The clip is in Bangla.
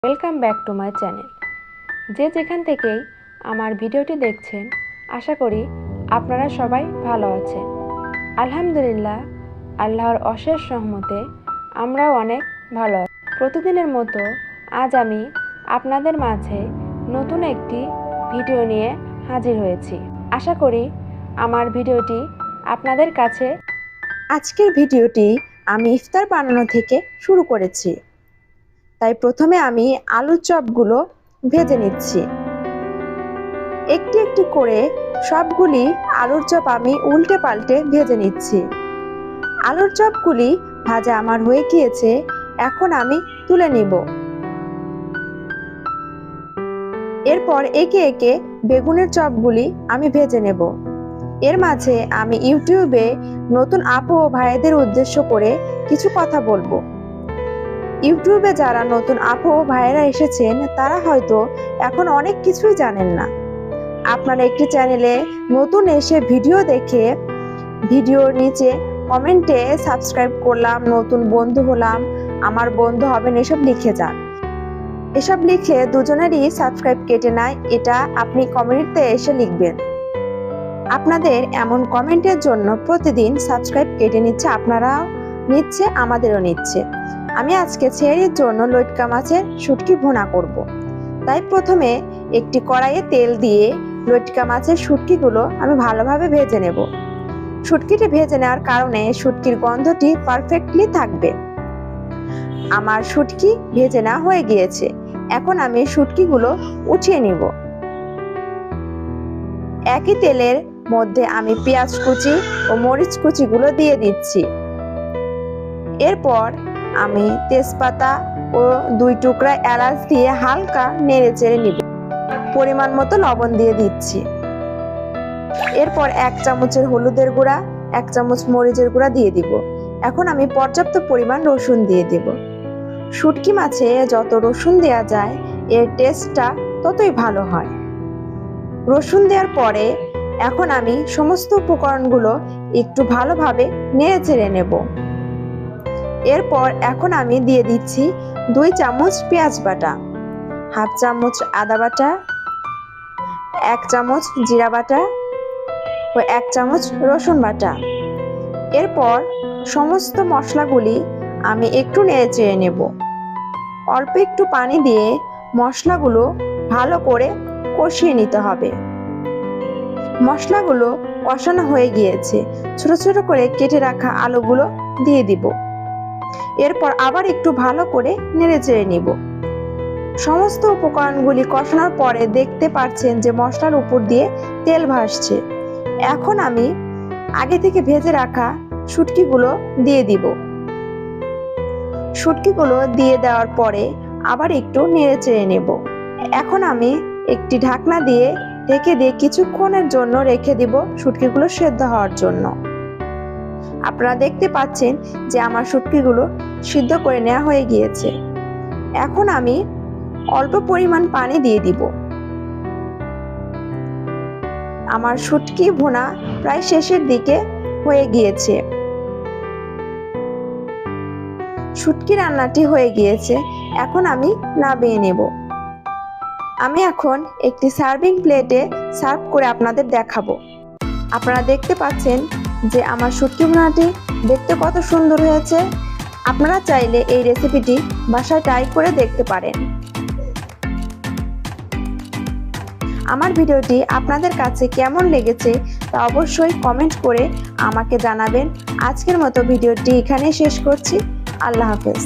Welcome back to my channel. যে যেখান থেকেই আমার ভিডিওটি দেখছেন, আশা করি আপনারা সবাই ভালো আছেন। আলহামদুলিল্লাহ, আল্লাহর অশেষ রহমতে আমরাও অনেক ভালো আছি। প্রতিদিনের মতো আজ আমি আপনাদের মাঝে নতুন একটি ভিডিও নিয়ে হাজির হয়েছি। আশা করি আমার ভিডিওটি আপনাদের কাছে। আজকের ভিডিওটি আমি ইফতার বানানো থেকে শুরু করেছি, তাই প্রথমে আমি আলুর চপগুলো ভেজে নিচ্ছি। একটি একটি করে সবগুলি আলুর চপ আমি উল্টে পাল্টে ভেজে নিচ্ছি। আলুর চপগুলি ভাজা আমার হয়ে গিয়েছে, এখন আমি তুলে নিব। এরপর একে একে বেগুনের চপগুলি আমি ভেজে নেব। এর মাঝে আমি ইউটিউবে নতুন আপু ও ভাইদের উদ্দেশ্য করে কিছু কথা বলবো। ইউটিউবে যারা নতুন আপু ও ভাইয়েরা এসেছেন, তারা হয়তো এখন অনেক কিছুই জানেন না। আপনারা একটি চ্যানেলে নতুন এসে ভিডিও দেখে ভিডিওর নিচে কমেন্টে সাবস্ক্রাইব করলাম, নতুন বন্ধু হলাম, আমার বন্ধু হবেন, এসব লিখে যান। এসব লিখে দুজনেরই সাবস্ক্রাইব কেটে নেয়, এটা আপনি কমেন্টে এসে লিখবেন। আপনাদের এমন কমেন্টের জন্য প্রতিদিন সাবস্ক্রাইব কেটে নিচ্ছে, আপনারাও নিচ্ছে, আমাদেরও নিচ্ছে। আমি আজকে সেহরির জন্য লইট্কা মাছের শুটকি ভুনা করব। তাই প্রথমে একটি কড়াইয়ে তেল দিয়ে লইট্কা মাছের শুটকিগুলো আমি ভালোভাবে ভেজে নেব। শুটকিটি ভেজে নেওয়ার কারণে শুটকির গন্ধটি পারফেক্টলি থাকবে। আমার শুটকি ভেজে নেওয়া হয়ে গিয়েছে, এখন আমি শুটকিগুলো উঠিয়ে নিব। একই তেলের মধ্যে আমি পেঁয়াজ কুচি ও মরিচ কুচিগুলো দিয়ে দিচ্ছি। এরপর আমি তেজপাতা ও 2 টুকরা এলাচ দিয়ে হালকা নেড়ে চেড়ে নিব। পরিমাণ মতো লবণ দিয়ে দিচ্ছি। এরপর 1 চামচের হলুদের গুঁড়া, 1 চামচ মরিচের গুঁড়া দিয়ে দিব। এখন আমি পর্যাপ্ত পরিমাণ রসুন দিয়ে দেব। শুটকি মাছে যত রসুন দেওয়া যায়, এর টেস্টটা ততই ভালো হয়। রসুন দেওয়ার পরে এখন আমি সমস্ত উপকরণগুলো একটু ভালোভাবে নেড়ে চেড়ে নেব। এরপর এখন আমি দিয়ে দিচ্ছি 2 চামচ পেঁয়াজ বাটা, 1/2 চামচ আদা বাটা, 1 চামচ জিরা বাটা ও 1 চামচ রসুন বাটা। এরপর সমস্ত মশলাগুলি আমি একটু নেড়ে চেড়ে নেব। অল্প একটু পানি দিয়ে মশলাগুলো ভালো করে কষিয়ে নিতে হবে। মশলাগুলো কষানো হয়ে গিয়েছে, ছোট ছোট করে কেটে রাখা আলুগুলো দিয়ে দিব। এরপর আবার একটু ভালো করে নেড়ে চেড়ে নিব। সমস্ত উপকরণগুলি কষানোর পরে দেখতে পাচ্ছেন যে মশলার উপর দিয়ে তেল ভাসছে। এখন আমি আগে থেকে ভেজে রাখা শুটকিগুলো দিয়ে দিব। শুটকিগুলো দিয়ে দেওয়ার পরে আবার একটু নেড়ে চেড়ে নেব। এখন আমি একটি ঢাকনা দিয়ে ঢেকে দিয়ে কিছুক্ষণের জন্য রেখে দিব শুটকিগুলো সেদ্ধ হওয়ার জন্য। আপনারা দেখতে পাচ্ছেন যে আমার শুটকিগুলো সিদ্ধ করে নেওয়া হয়ে গিয়েছে। এখন আমি অল্প পরিমাণ পানি দিয়ে দিব। আমার শুটকি ভুনা প্রায় শেষের দিকে হয়ে গিয়েছে। শুটকি রান্নাটি হয়ে গিয়েছে, এখন আমি নামিয়ে নেব। আমি এখন একটি সার্ভিং প্লেটে সার্ভ করে আপনাদের দেখাবো। আপনারা দেখতে পাচ্ছেন যে আমার শুটকি ভুনাটি দেখতে কত সুন্দর হয়েছে। আপনারা চাইলে এই রেসিপিটি বাসায় ট্রাই করে দেখতে পারেন। আমার ভিডিওটি আপনাদের কাছে কেমন লেগেছে তা অবশ্যই কমেন্ট করে আমাকে জানাবেন। আজকের মতো ভিডিওটি এখানেই শেষ করছি। আল্লাহ হাফেজ।